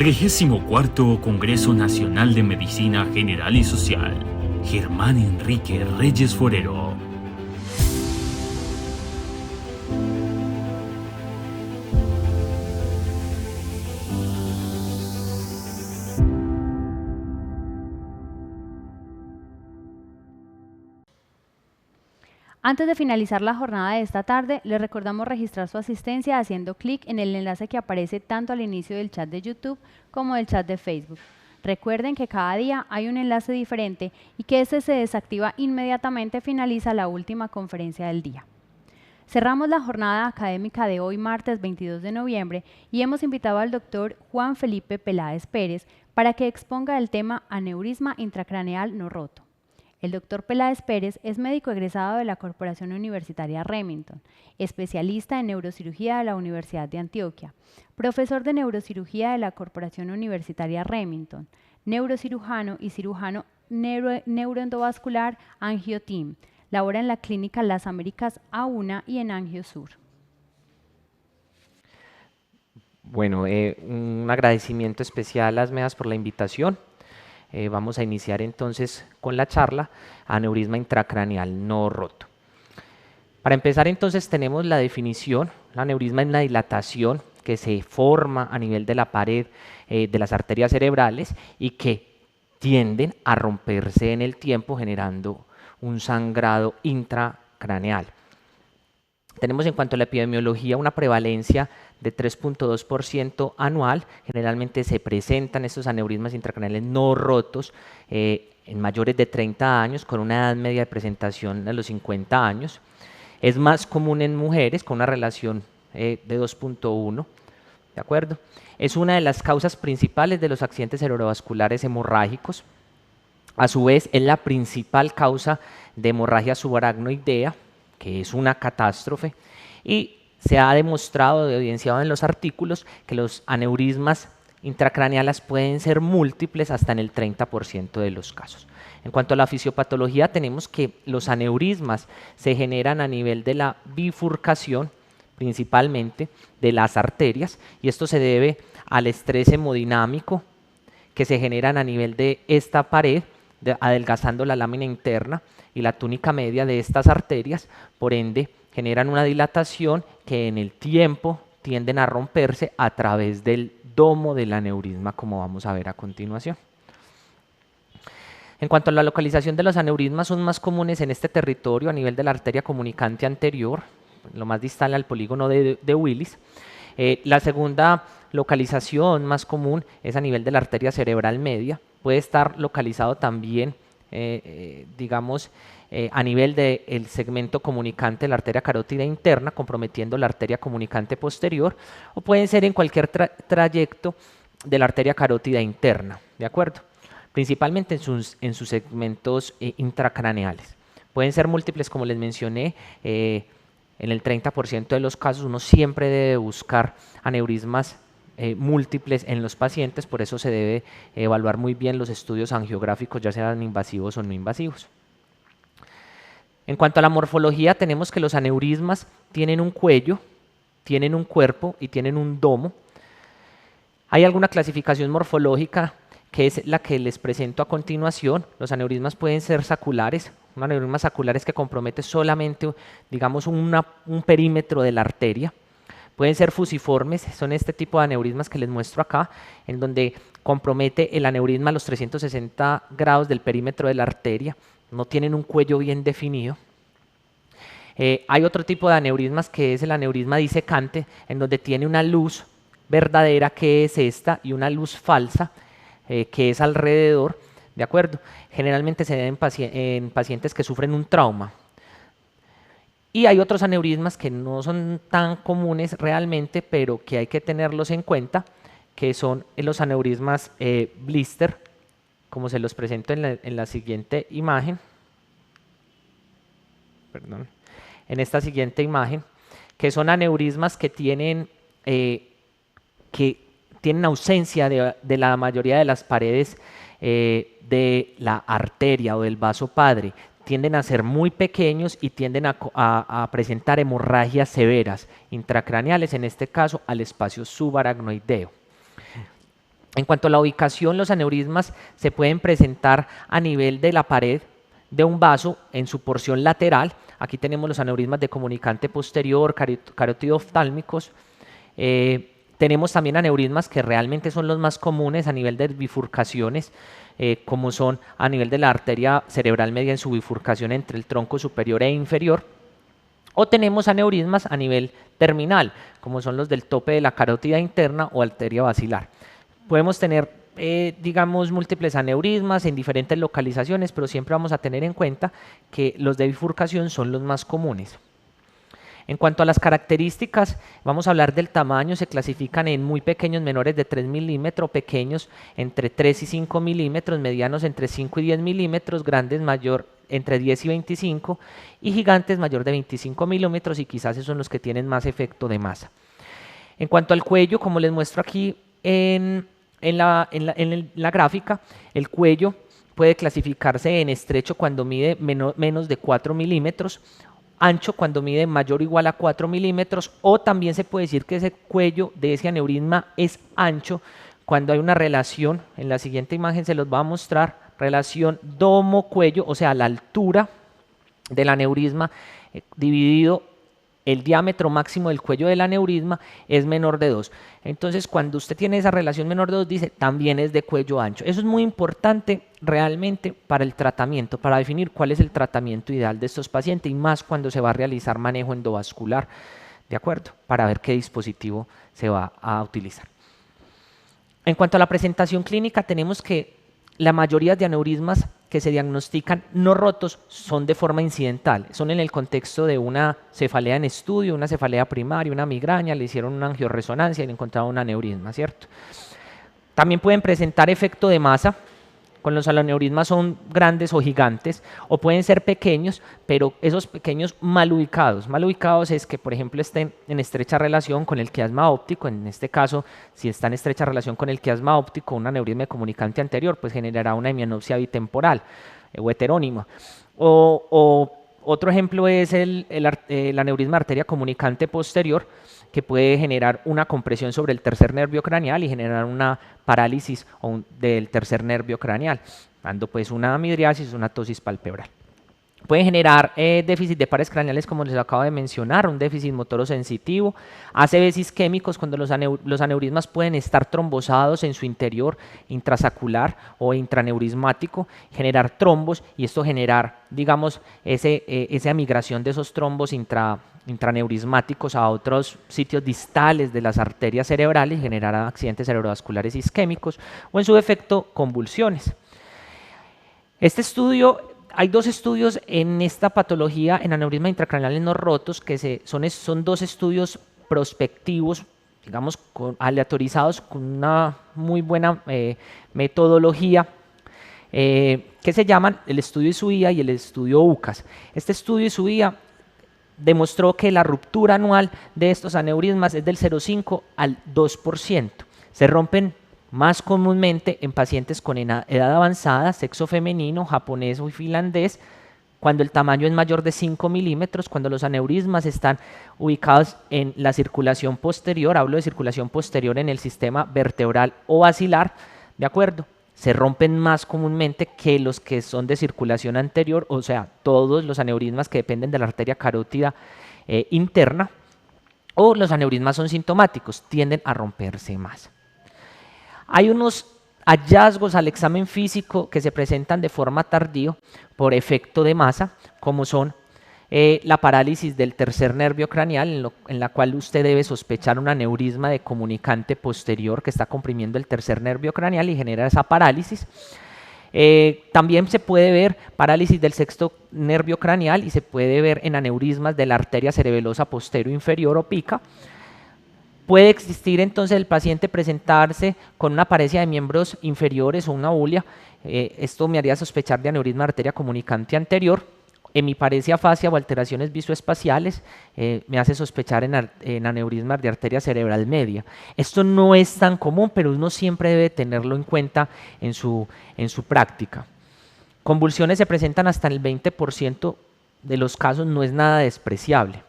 34º Congreso Nacional de Medicina General y Social. Germán Enrique Reyes Forero. Antes de finalizar la jornada de esta tarde, les recordamos registrar su asistencia haciendo clic en el enlace que aparece tanto al inicio del chat de YouTube como del chat de Facebook. Recuerden que cada día hay un enlace diferente y que este se desactiva inmediatamente finaliza la última conferencia del día. Cerramos la jornada académica de hoy, martes 22 de noviembre, y hemos invitado al doctor Juan Felipe Peláez Pérez para que exponga el tema aneurisma intracraneal no roto. El doctor Peláez Pérez es médico egresado de la Corporación Universitaria Remington, especialista en neurocirugía de la Universidad de Antioquia, profesor de neurocirugía de la Corporación Universitaria Remington, neurocirujano y cirujano neuroendovascular Angioteam. Labora en la Clínica Las Américas A1 y en Angiosur. Bueno, un agradecimiento especial a Asmedas por la invitación. Vamos a iniciar entonces con la charla aneurisma intracraneal no roto. Para empezar entonces tenemos la definición. El aneurisma es una dilatación que se forma a nivel de la pared de las arterias cerebrales y que tienden a romperse en el tiempo generando un sangrado intracraneal. Tenemos en cuanto a la epidemiología una prevalencia de 3.2% anual. Generalmente se presentan estos aneurismas intracraneales no rotos en mayores de 30 años con una edad media de presentación de los 50 años. Es más común en mujeres con una relación de 2.1, ¿de acuerdo? Es una de las causas principales de los accidentes cerebrovasculares hemorrágicos. A su vez, es la principal causa de hemorragia subaracnoidea, que es una catástrofe, y se ha demostrado, evidenciado en los artículos, que los aneurismas intracraneales pueden ser múltiples hasta en el 30% de los casos. En cuanto a la fisiopatología, tenemos que los aneurismas se generan a nivel de la bifurcación, principalmente de las arterias, y esto se debe al estrés hemodinámico que se generan a nivel de esta pared, adelgazando la lámina interna y la túnica media de estas arterias, por ende generan una dilatación que en el tiempo tienden a romperse a través del domo del aneurisma, como vamos a ver a continuación. En cuanto a la localización de los aneurismas, son más comunes en este territorio a nivel de la arteria comunicante anterior, lo más distal al polígono de Willis. La segunda localización más común es a nivel de la arteria cerebral media. Puede estar localizado también, a nivel del segmento comunicante de la arteria carótida interna, comprometiendo la arteria comunicante posterior, o pueden ser en cualquier trayecto de la arteria carótida interna, ¿de acuerdo? Principalmente en sus segmentos intracraneales. Pueden ser múltiples, como les mencioné, en el 30% de los casos uno siempre debe buscar aneurismas múltiples en los pacientes, por eso se debe evaluar muy bien los estudios angiográficos, ya sean invasivos o no invasivos. En cuanto a la morfología, tenemos que los aneurismas tienen un cuello, tienen un cuerpo y tienen un domo. Hay alguna clasificación morfológica que es la que les presento a continuación. Los aneurismas pueden ser saculares. Un aneurisma sacular es que compromete solamente, digamos, un perímetro de la arteria. Pueden ser fusiformes, son este tipo de aneurismas que les muestro acá, en donde compromete el aneurisma a los 360 grados del perímetro de la arteria, no tienen un cuello bien definido. Hay otro tipo de aneurismas que es el aneurisma disecante, en donde tiene una luz verdadera que es esta y una luz falsa que es alrededor, ¿de acuerdo? Generalmente se da en pacientes que sufren un trauma. Y hay otros aneurismas que no son tan comunes realmente, pero que hay que tenerlos en cuenta, que son los aneurismas blister, como se los presento en la siguiente imagen. Perdón. En esta siguiente imagen, que son aneurismas que tienen ausencia de la mayoría de las paredes de la arteria o del vaso padre. Tienden a ser muy pequeños y tienden a presentar hemorragias severas intracraneales, en este caso al espacio subaracnoideo. En cuanto a la ubicación, los aneurismas se pueden presentar a nivel de la pared de un vaso en su porción lateral. Aquí tenemos los aneurismas de comunicante posterior, carótido-oftálmicos. Tenemos también aneurismas que realmente son los más comunes a nivel de bifurcaciones, como son a nivel de la arteria cerebral media en su bifurcación entre el tronco superior e inferior. O tenemos aneurismas a nivel terminal, como son los del tope de la carótida interna o arteria basilar. Podemos tener, digamos, múltiples aneurismas en diferentes localizaciones, pero siempre vamos a tener en cuenta que los de bifurcación son los más comunes. En cuanto a las características, vamos a hablar del tamaño. Se clasifican en muy pequeños, menores de 3 milímetros, pequeños entre 3 y 5 milímetros, medianos entre 5 y 10 milímetros, grandes mayor entre 10 y 25 y gigantes mayor de 25 milímetros, y quizás esos son los que tienen más efecto de masa. En cuanto al cuello, como les muestro aquí en la gráfica, el cuello puede clasificarse en estrecho cuando mide menos de 4 milímetros, ancho cuando mide mayor o igual a 4 milímetros, o también se puede decir que ese cuello de ese aneurisma es ancho cuando hay una relación, en la siguiente imagen se los va a mostrar, relación domo-cuello, o sea, la altura del aneurisma dividido el diámetro máximo del cuello del aneurisma es menor de 2. Entonces, cuando usted tiene esa relación menor de 2, dice, también es de cuello ancho. Eso es muy importante realmente para el tratamiento, para definir cuál es el tratamiento ideal de estos pacientes, y más cuando se va a realizar manejo endovascular, ¿de acuerdo? Para ver qué dispositivo se va a utilizar. En cuanto a la presentación clínica, tenemos que la mayoría de aneurismas que se diagnostican no rotos son de forma incidental, son en el contexto de una cefalea en estudio, una cefalea primaria, una migraña, le hicieron una angioresonancia y le encontraron un aneurisma, ¿cierto? También pueden presentar efecto de masa, con los aneurismas son grandes o gigantes, o pueden ser pequeños, pero esos pequeños mal ubicados. Mal ubicados es que, por ejemplo, estén en estrecha relación con el quiasma óptico. En este caso, si está en estrecha relación con el quiasma óptico, un aneurisma de comunicante anterior, pues generará una hemianopsia bitemporal o heterónima. O otro ejemplo es el aneurisma de arteria comunicante posterior, que puede generar una compresión sobre el tercer nervio craneal y generar una parálisis del tercer nervio craneal, dando pues una midriasis, una ptosis palpebral. Puede generar déficit de pares craneales, como les acabo de mencionar, un déficit motorosensitivo, ACVs isquémicos, cuando los aneurismas pueden estar trombosados en su interior intrasacular o intraneurismático, generar trombos, y esto generar, digamos, esa migración de esos trombos intraneurismáticos a otros sitios distales de las arterias cerebrales y generar accidentes cerebrovasculares isquémicos, o en su defecto convulsiones. Este estudio, hay dos estudios en esta patología, en aneurisma intracraneales no rotos, que son dos estudios prospectivos, digamos, aleatorizados con una muy buena metodología, que se llaman el estudio ISUIA y el estudio UCAS. Este estudio ISUIA demostró que la ruptura anual de estos aneurismas es del 0,5 al 2%. Se rompen más comúnmente en pacientes con edad avanzada, sexo femenino, japonés o finlandés, cuando el tamaño es mayor de 5 milímetros, cuando los aneurismas están ubicados en la circulación posterior, hablo de circulación posterior en el sistema vertebral o basilar, ¿de acuerdo? Se rompen más comúnmente que los que son de circulación anterior, o sea, todos los aneurismas que dependen de la arteria carótida interna, o los aneurismas son sintomáticos, tienden a romperse más. Hay unos hallazgos al examen físico que se presentan de forma tardía por efecto de masa, como son la parálisis del tercer nervio craneal, en la cual usted debe sospechar un aneurisma de comunicante posterior que está comprimiendo el tercer nervio craneal y genera esa parálisis. También se puede ver parálisis del sexto nervio craneal y se puede ver en aneurismas de la arteria cerebelosa posterior inferior o pica. Puede existir entonces el paciente presentarse con una paresia de miembros inferiores o una bulia. Esto me haría sospechar de aneurisma de arteria comunicante anterior. Hemiparesia fascia o alteraciones visoespaciales me hace sospechar en aneurismas de arteria cerebral media. Esto no es tan común, pero uno siempre debe tenerlo en cuenta en su práctica. Convulsiones se presentan hasta en el 20% de los casos, no es nada despreciable.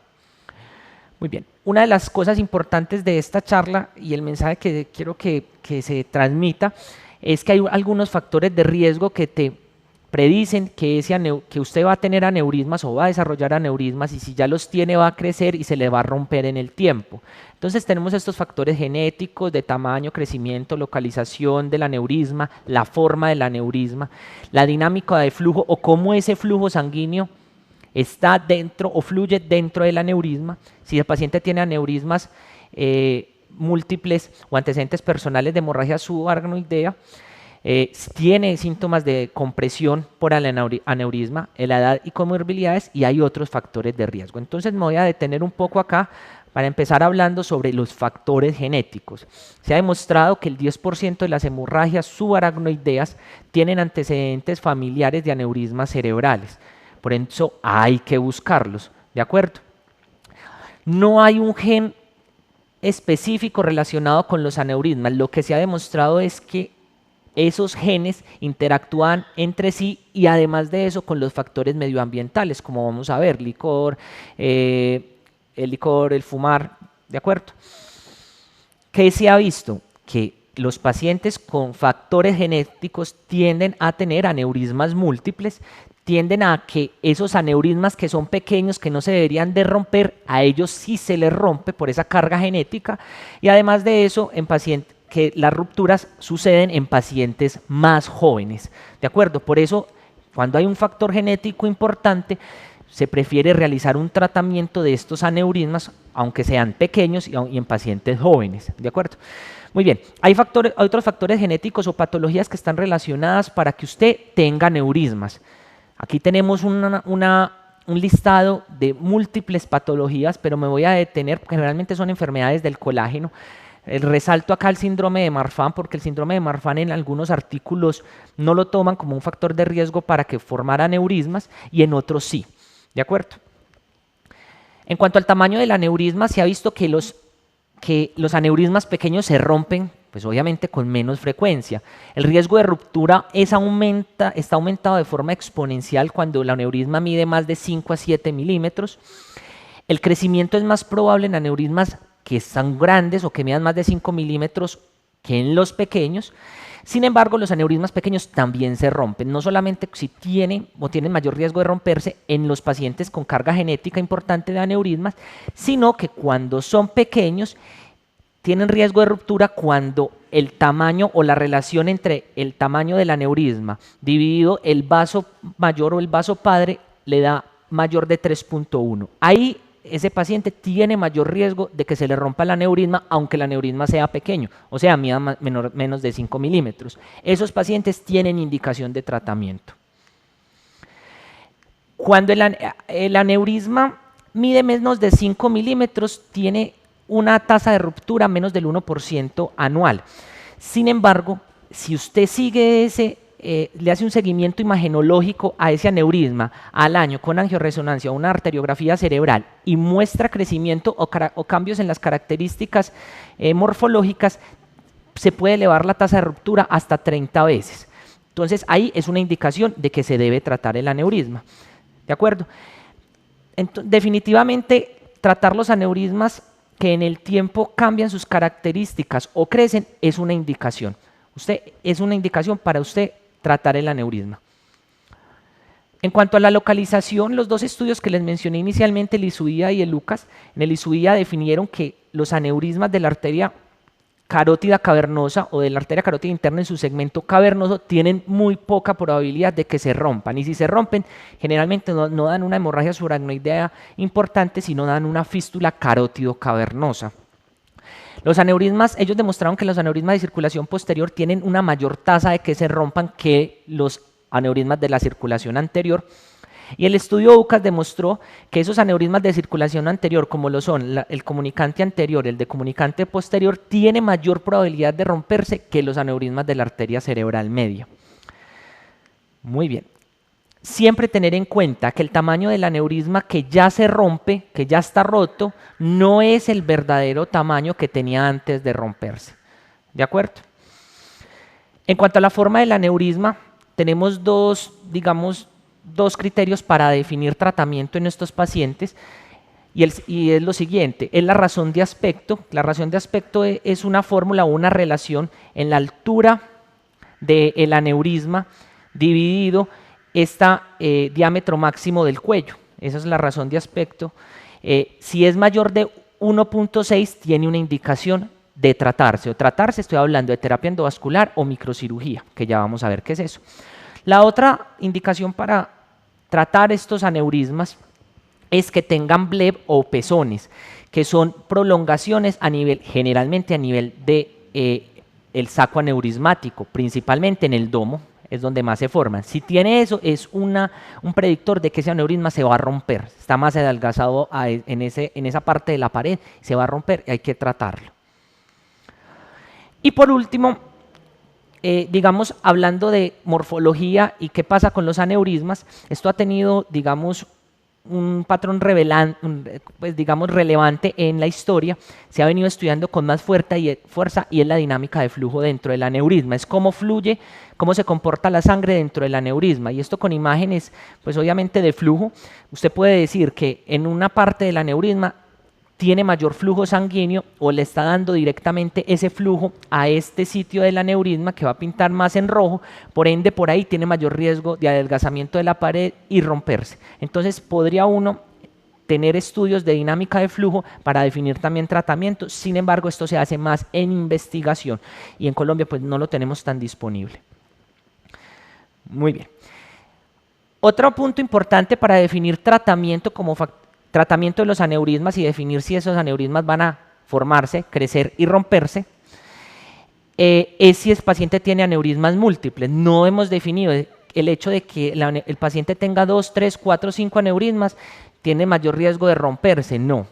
Muy bien, una de las cosas importantes de esta charla y el mensaje que quiero que se transmita es que hay algunos factores de riesgo que te predicen que usted va a tener aneurismas o va a desarrollar aneurismas, y si ya los tiene va a crecer y se le va a romper en el tiempo. Entonces tenemos estos factores genéticos de tamaño, crecimiento, localización del aneurisma, la forma del aneurisma, la dinámica de flujo o cómo ese flujo sanguíneo está dentro o fluye dentro del aneurisma. Si el paciente tiene aneurismas múltiples o antecedentes personales de hemorragia subaracnoidea, tiene síntomas de compresión por el aneurisma, la edad y comorbilidades, y hay otros factores de riesgo. Entonces me voy a detener un poco acá para empezar hablando sobre los factores genéticos. Se ha demostrado que el 10% de las hemorragias subaracnoideas tienen antecedentes familiares de aneurismas cerebrales. Por eso hay que buscarlos, ¿de acuerdo? No hay un gen específico relacionado con los aneurismas. Lo que se ha demostrado es que esos genes interactúan entre sí, y además de eso con los factores medioambientales, como vamos a ver, el licor, el fumar, ¿de acuerdo? ¿Qué se ha visto? Que los pacientes con factores genéticos tienden a tener aneurismas múltiples, tienden a que esos aneurismas que son pequeños, que no se deberían de romper, a ellos sí se les rompe por esa carga genética, y además de eso que las rupturas suceden en pacientes más jóvenes, ¿de acuerdo? Por eso, cuando hay un factor genético importante, se prefiere realizar un tratamiento de estos aneurismas, aunque sean pequeños y en pacientes jóvenes, ¿de acuerdo? Muy bien, hay otros factores genéticos o patologías que están relacionadas para que usted tenga aneurismas. Aquí tenemos un listado de múltiples patologías, pero me voy a detener porque generalmente son enfermedades del colágeno. Resalto acá el síndrome de Marfan, porque el síndrome de Marfan en algunos artículos no lo toman como un factor de riesgo para que formara aneurismas, y en otros sí, ¿de acuerdo? En cuanto al tamaño del aneurisma, se ha visto que los aneurismas pequeños se rompen, pues obviamente con menos frecuencia. El riesgo de ruptura está aumentado de forma exponencial cuando el aneurisma mide más de 5 a 7 milímetros. El crecimiento es más probable en aneurismas que son grandes o que midan más de 5 milímetros que en los pequeños. Sin embargo, los aneurismas pequeños también se rompen, no solamente si tienen mayor riesgo de romperse en los pacientes con carga genética importante de aneurismas, sino que cuando son pequeños tienen riesgo de ruptura cuando el tamaño o la relación entre el tamaño del aneurisma dividido el vaso mayor o el vaso padre le da mayor de 3.1. Ahí ese paciente tiene mayor riesgo de que se le rompa el aneurisma, aunque el aneurisma sea pequeño, o sea, mida menos de 5 milímetros. Esos pacientes tienen indicación de tratamiento. Cuando el aneurisma mide menos de 5 milímetros, tiene una tasa de ruptura menos del 1% anual. Sin embargo, si usted sigue le hace un seguimiento imagenológico a ese aneurisma al año con angioresonancia o una arteriografía cerebral y muestra crecimiento o cambios en las características morfológicas, se puede elevar la tasa de ruptura hasta 30 veces. Entonces ahí es una indicación de que se debe tratar el aneurisma, ¿de acuerdo? Definitivamente tratar los aneurismas que en el tiempo cambian sus características o crecen es una indicación. Es una indicación para usted tratar el aneurisma. En cuanto a la localización, los dos estudios que les mencioné inicialmente, el ISUIA y el LUCAS, en el ISUIA definieron que los aneurismas de la arteria carótida cavernosa o de la arteria carótida interna en su segmento cavernoso tienen muy poca probabilidad de que se rompan, y si se rompen generalmente no dan una hemorragia subaracnoidea importante, sino dan una fístula carótido cavernosa. Los aneurismas, ellos demostraron que los aneurismas de circulación posterior tienen una mayor tasa de que se rompan que los aneurismas de la circulación anterior. Y el estudio UCAS demostró que esos aneurismas de circulación anterior, como lo son el comunicante anterior, el de comunicante posterior, tiene mayor probabilidad de romperse que los aneurismas de la arteria cerebral media. Muy bien. Siempre tener en cuenta que el tamaño del aneurisma que ya se rompe, que ya está roto, no es el verdadero tamaño que tenía antes de romperse. ¿De acuerdo? En cuanto a la forma del aneurisma, tenemos dos criterios para definir tratamiento en estos pacientes. y es lo siguiente, es la razón de aspecto. La razón de aspecto es una fórmula o una relación en la altura del aneurisma dividido diámetro máximo del cuello. Esa es la razón de aspecto. Si es mayor de 1.6 tiene una indicación de tratarse. O tratarse, estoy hablando de terapia endovascular o microcirugía, que ya vamos a ver qué es eso. La otra indicación para tratar estos aneurismas es que tengan bleb o pezones, que son prolongaciones generalmente a nivel de el saco aneurismático, principalmente en el domo, es donde más se forman. Si tiene eso, es un predictor de que ese aneurisma se va a romper, está más adelgazado en esa parte de la pared, se va a romper y hay que tratarlo. Y por último, digamos, hablando de morfología y qué pasa con los aneurismas, esto ha tenido, digamos, un patrón pues, digamos, relevante en la historia. Se ha venido estudiando con más fuerza y es la dinámica de flujo dentro del aneurisma, es cómo fluye, cómo se comporta la sangre dentro del aneurisma, y esto con imágenes, pues obviamente de flujo. Usted puede decir que en una parte del aneurisma tiene mayor flujo sanguíneo o le está dando directamente ese flujo a este sitio del aneurisma que va a pintar más en rojo, por ende por ahí tiene mayor riesgo de adelgazamiento de la pared y romperse. Entonces podría uno tener estudios de dinámica de flujo para definir también tratamiento. Sin embargo, esto se hace más en investigación y en Colombia pues no lo tenemos tan disponible. Muy bien. Otro punto importante para definir tratamiento como tratamiento de los aneurismas y definir si esos aneurismas van a formarse, crecer y romperse, es si el paciente tiene aneurismas múltiples. No hemos definido el hecho de que el paciente tenga 2, 3, 4, 5 aneurismas, tiene mayor riesgo de romperse, no,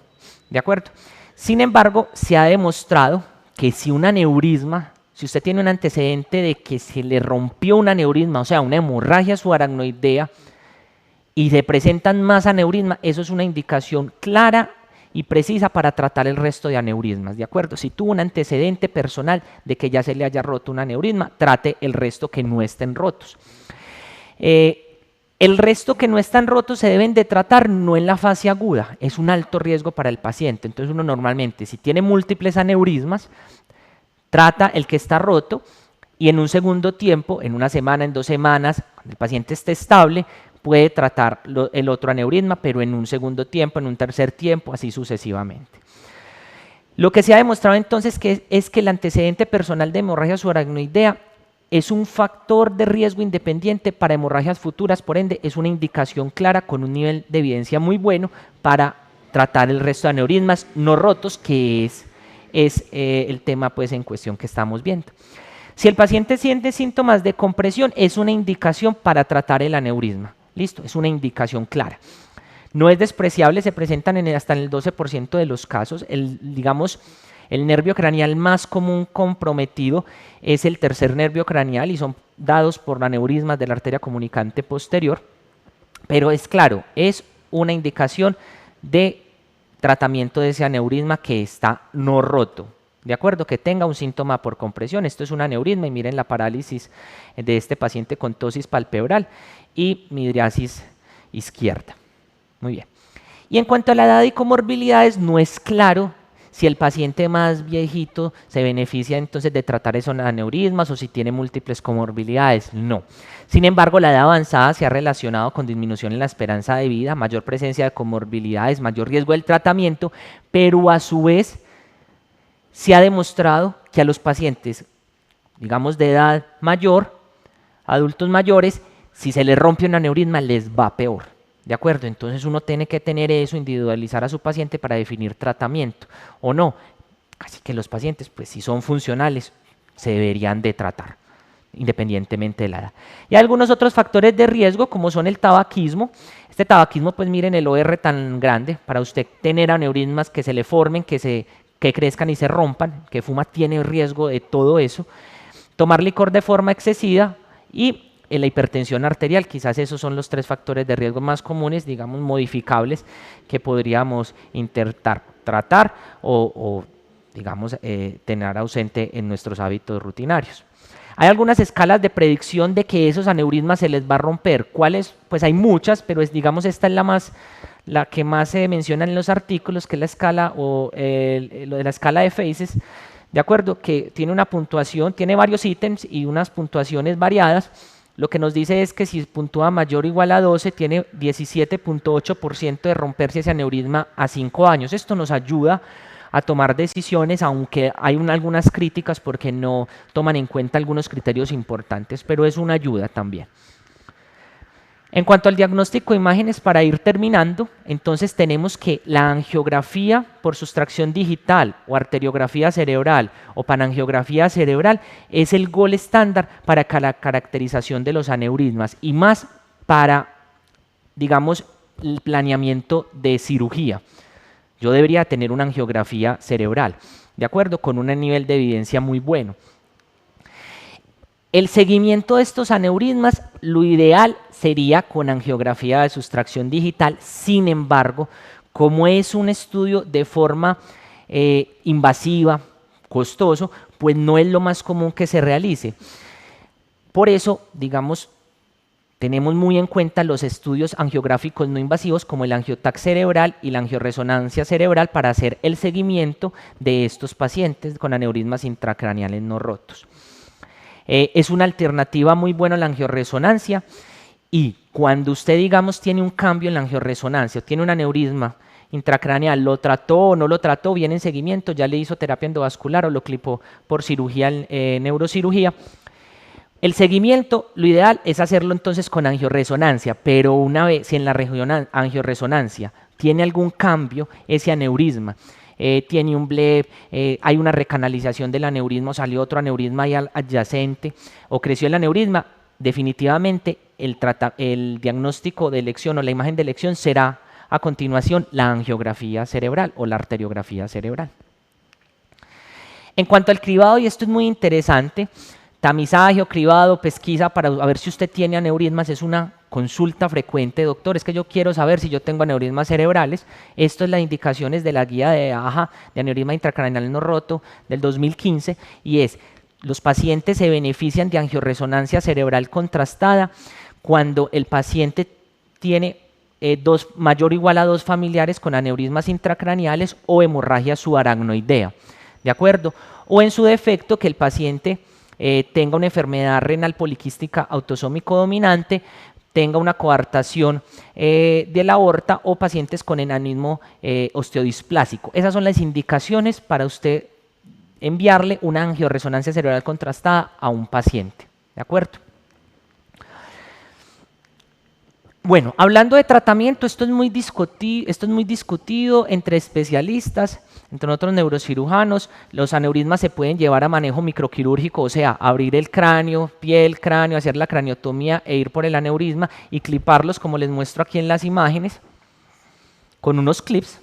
¿de acuerdo? Sin embargo, se ha demostrado que si un aneurisma, si usted tiene un antecedente de que se le rompió un aneurisma, o sea, una hemorragia subaracnoidea, y se presentan más aneurismas, eso es una indicación clara y precisa para tratar el resto de aneurismas, ¿de acuerdo? Si tuvo un antecedente personal de que ya se le haya roto un aneurisma, trate el resto que no estén rotos. El resto que no están rotos se deben de tratar no en la fase aguda, es un alto riesgo para el paciente. Entonces uno normalmente, si tiene múltiples aneurismas, trata el que está roto y en un segundo tiempo, en una semana, en 2 semanas, cuando el paciente esté estable, puede tratar el otro aneurisma, pero en un segundo tiempo, en un tercer tiempo, así sucesivamente. Lo que se ha demostrado entonces es que el antecedente personal de hemorragia subaracnoidea es un factor de riesgo independiente para hemorragias futuras, por ende es una indicación clara con un nivel de evidencia muy bueno para tratar el resto de aneurismas no rotos, que es el tema pues en cuestión que estamos viendo. Si el paciente siente síntomas de compresión, es una indicación para tratar el aneurisma. Listo, es una indicación clara. No es despreciable, se presentan hasta en el 12% de los casos. Digamos, el nervio craneal más común comprometido es el tercer nervio craneal y son dados por aneurismas de la arteria comunicante posterior. Pero es claro, es una indicación de tratamiento de ese aneurisma que está no roto. ¿De acuerdo? Que tenga un síntoma por compresión. Esto es un aneurisma y miren la parálisis de este paciente con ptosis palpebral y midriasis izquierda. Muy bien. Y en cuanto a la edad y comorbilidades, no es claro si el paciente más viejito se beneficia entonces de tratar esos aneurismas o si tiene múltiples comorbilidades. No. Sin embargo, la edad avanzada se ha relacionado con disminución en la esperanza de vida, mayor presencia de comorbilidades, mayor riesgo del tratamiento, pero a su vez se ha demostrado que a los pacientes, digamos de edad mayor, adultos mayores, si se les rompe un aneurisma les va peor, ¿de acuerdo? Entonces uno tiene que tener eso, individualizar a su paciente para definir tratamiento o no. Así que los pacientes, pues si son funcionales, se deberían de tratar, independientemente de la edad. Y hay algunos otros factores de riesgo, como son el tabaquismo. Este tabaquismo, pues miren el OR tan grande, para usted tener aneurismas que se le formen, que crezcan y se rompan, que fuma tiene riesgo de todo eso. Tomar licor de forma excesiva y la hipertensión arterial, quizás esos son los 3 factores de riesgo más comunes, digamos modificables, que podríamos intentar tratar o digamos tener ausente en nuestros hábitos rutinarios. Hay algunas escalas de predicción de que esos aneurismas se les va a romper. ¿Cuáles? Pues hay muchas, pero digamos esta es la que más se menciona en los artículos, que es la escala o lo de la escala de Faces, de acuerdo, que tiene una puntuación, tiene varios ítems y unas puntuaciones variadas. Lo que nos dice es que si puntúa mayor o igual a 12, tiene 17.8% de romperse ese aneurisma a 5 años. Esto nos ayuda a tomar decisiones, aunque hay algunas críticas porque no toman en cuenta algunos criterios importantes, pero es una ayuda también. En cuanto al diagnóstico de imágenes, para ir terminando, entonces tenemos que la angiografía por sustracción digital o arteriografía cerebral o panangiografía cerebral es el gold estándar para la caracterización de los aneurismas y más para, digamos, el planeamiento de cirugía. Yo debería tener una angiografía cerebral, ¿de acuerdo? Con un nivel de evidencia muy bueno. El seguimiento de estos aneurismas, lo ideal sería con angiografía de sustracción digital. Sin embargo, como es un estudio de forma invasiva, costoso, pues no es lo más común que se realice. Por eso, digamos, tenemos muy en cuenta los estudios angiográficos no invasivos como el angiotac cerebral y la angioresonancia cerebral para hacer el seguimiento de estos pacientes con aneurismas intracraneales no rotos. Es una alternativa muy buena la angioresonancia y cuando usted, digamos, tiene un cambio en la angioresonancia, tiene un aneurisma intracraneal, lo trató o no lo trató, viene en seguimiento, ya le hizo terapia endovascular o lo clipó por cirugía, neurocirugía. El seguimiento, lo ideal es hacerlo entonces con angioresonancia, pero una vez, si en la angioresonancia tiene algún cambio, ese aneurisma, tiene un bleb, hay una recanalización del aneurisma, salió otro aneurisma ahí adyacente o creció el aneurisma, definitivamente el diagnóstico de elección o la imagen de elección será a continuación la angiografía cerebral o la arteriografía cerebral. En cuanto al cribado, y esto es muy interesante, tamizaje o cribado, pesquisa para ver si usted tiene aneurismas, es una consulta frecuente, doctor, es que yo quiero saber si yo tengo aneurismas cerebrales. Esto es las indicaciones de la guía de AHA de aneurisma intracraneal no roto del 2015 y es, los pacientes se benefician de angioresonancia cerebral contrastada cuando el paciente tiene mayor o igual a 2 familiares con aneurismas intracraneales o hemorragia subaracnoidea, ¿de acuerdo? O en su defecto que el paciente tenga una enfermedad renal poliquística autosómico dominante, tenga una coartación de la aorta o pacientes con enanismo osteodisplásico. Esas son las indicaciones para usted enviarle una angioresonancia cerebral contrastada a un paciente, ¿de acuerdo? Bueno, hablando de tratamiento, esto es muy discutido entre especialistas, entre otros neurocirujanos. Los aneurismas se pueden llevar a manejo microquirúrgico, o sea, abrir el cráneo, piel, cráneo, hacer la craniotomía e ir por el aneurisma y cliparlos como les muestro aquí en las imágenes, con unos clips,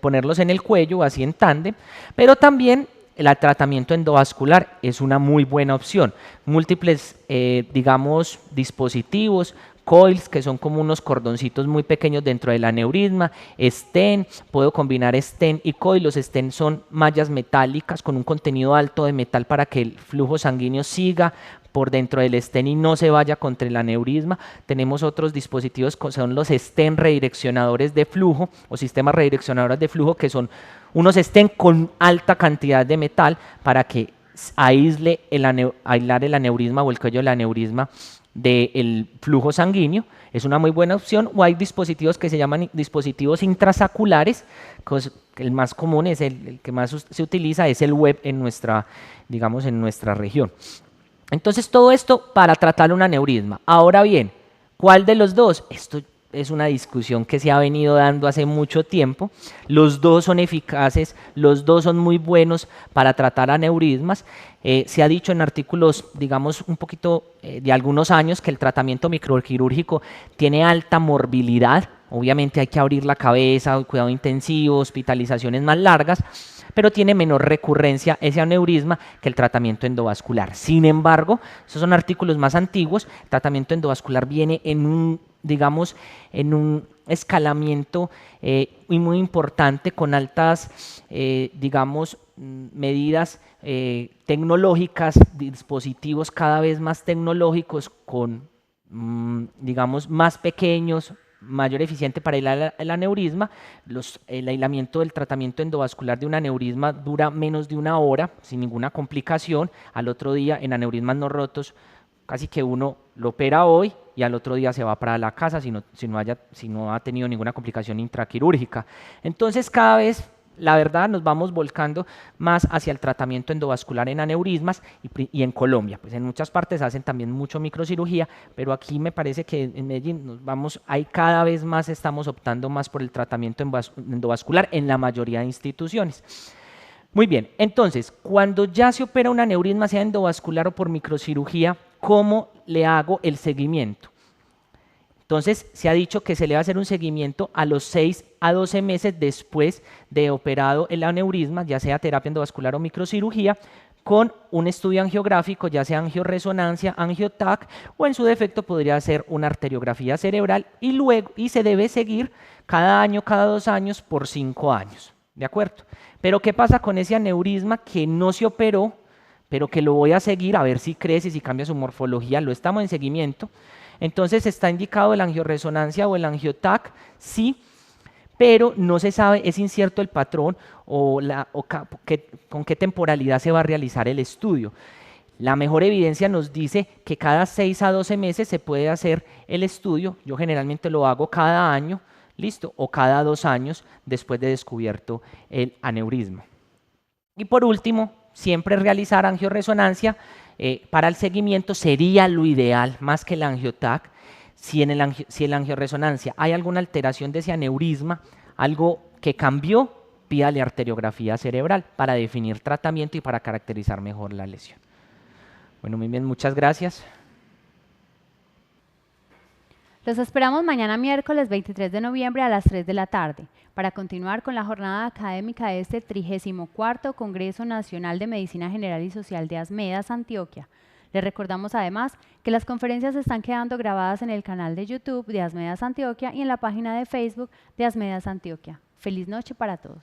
ponerlos en el cuello, así en tándem, pero también el tratamiento endovascular es una muy buena opción. Múltiples, digamos, dispositivos, coils, que son como unos cordoncitos muy pequeños dentro del aneurisma, stent, puedo combinar stent y coil. Los stent son mallas metálicas con un contenido alto de metal para que el flujo sanguíneo siga por dentro del stent y no se vaya contra el aneurisma. Tenemos otros dispositivos que son los stent redireccionadores de flujo o sistemas redireccionadores de flujo, que son unos stent con alta cantidad de metal para que aislar el aneurisma o el cuello del aneurisma del flujo sanguíneo. Es una muy buena opción. O hay dispositivos que se llaman dispositivos intrasaculares, el más común es el que más se utiliza, es el WEB en nuestra región. Entonces todo esto para tratar un aneurisma. Ahora bien, ¿cuál de los dos? Esto es una discusión que se ha venido dando hace mucho tiempo. Los dos son eficaces, los dos son muy buenos para tratar aneurismas. Se ha dicho en artículos, digamos, un poquito de algunos años, que el tratamiento microquirúrgico tiene alta morbilidad. Obviamente hay que abrir la cabeza, cuidado intensivo, hospitalizaciones más largas, pero tiene menor recurrencia ese aneurisma que el tratamiento endovascular. Sin embargo, esos son artículos más antiguos, el tratamiento endovascular viene en un, digamos, en un escalamiento muy importante con altas, digamos, medidas tecnológicas, dispositivos cada vez más tecnológicos con, digamos, más pequeños, mayor eficiente para el aneurisma. El aislamiento del tratamiento endovascular de un aneurisma dura menos de 1 hora sin ninguna complicación. Al otro día, en aneurismas no rotos, casi que uno lo opera hoy y al otro día se va para la casa si no ha tenido ninguna complicación intraquirúrgica. Entonces, cada vez, la verdad, nos vamos volcando más hacia el tratamiento endovascular en aneurismas y en Colombia. Pues en muchas partes hacen también mucho microcirugía, pero aquí me parece que en Medellín ahí cada vez más estamos optando más por el tratamiento endovascular en la mayoría de instituciones. Muy bien, entonces, cuando ya se opera un aneurisma, sea endovascular o por microcirugía, ¿cómo le hago el seguimiento? Entonces, se ha dicho que se le va a hacer un seguimiento a los 6 a 12 meses después de operado el aneurisma, ya sea terapia endovascular o microcirugía, con un estudio angiográfico, ya sea angioresonancia, angiotac, o en su defecto podría ser una arteriografía cerebral, y se debe seguir cada año, cada 2 años, por 5 años. ¿De acuerdo? Pero ¿qué pasa con ese aneurisma que no se operó, pero que lo voy a seguir a ver si crece, si cambia su morfología? Lo estamos en seguimiento. Entonces está indicado el angioresonancia o el angiotac, sí, pero no se sabe, es incierto el patrón con qué temporalidad se va a realizar el estudio. La mejor evidencia nos dice que cada 6 a 12 meses se puede hacer el estudio. Yo generalmente lo hago cada año, listo, o cada 2 años después de descubierto el aneurisma. Y por último, siempre realizar angioresonancia. Para el seguimiento sería lo ideal, más que el angiotac. Si en la angioresonancia hay alguna alteración de ese aneurisma, algo que cambió, pídale arteriografía cerebral para definir tratamiento y para caracterizar mejor la lesión. Bueno, muy bien, muchas gracias. Los esperamos mañana miércoles 23 de noviembre a las 3 de la tarde para continuar con la jornada académica de este 34º Congreso Nacional de Medicina General y Social de ASMEDAS Antioquia. Les recordamos además que las conferencias están quedando grabadas en el canal de YouTube de ASMEDAS Antioquia y en la página de Facebook de ASMEDAS Antioquia. Feliz noche para todos.